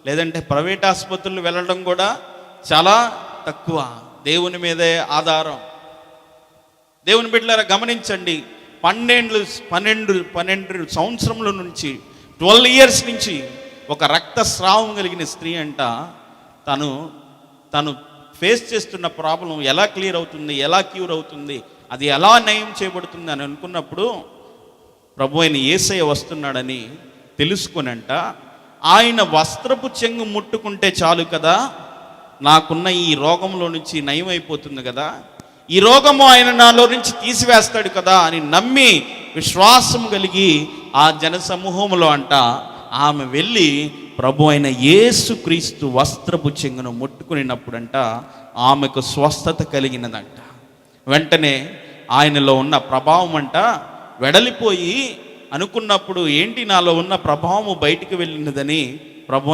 లేదంటే ప్రైవేట్ ఆసుపత్రులు వెళ్ళడం కూడా చాలా తక్కువ. దేవుని మీదే ఆధారం. దేవుని బిడ్డలారా గమనించండి, 12 సంవత్సరముల నుంచి 12 ఇయర్స్ నుంచి ఒక రక్తస్రావం కలిగిన స్త్రీ అంట తను ఫేస్ చేస్తున్న ప్రాబ్లం ఎలా క్లియర్ అవుతుంది, ఎలా క్యూర్ అవుతుంది, అది ఎలా నయం చేయబడుతుంది అని అనుకున్నప్పుడు ప్రభు అయిన యేసయ్య వస్తున్నాడని తెలుసుకునంట ఆయన వస్త్రపు చెంగు ముట్టుకుంటే చాలు కదా, నాకున్న ఈ రోగంలో నుంచి నయం అయిపోతుంది కదా, ఈ రోగము ఆయన నాలో నుంచి తీసివేస్తాడు కదా అని నమ్మి విశ్వాసం కలిగి ఆ జనసమూహంలో అంట ఆమె వెళ్ళి ప్రభు అయిన యేసుక్రీస్తు వస్త్రపు చెంగును ముట్టుకునేటప్పుడంట ఆమెకు స్వస్థత కలిగినదంట. వెంటనే ఆయనలో ఉన్న ప్రభావం అంట వెడలిపోయి అనుకున్నప్పుడు ఏంటి నాలో ఉన్న ప్రభావము బయటికి వెళ్ళినదని ప్రభు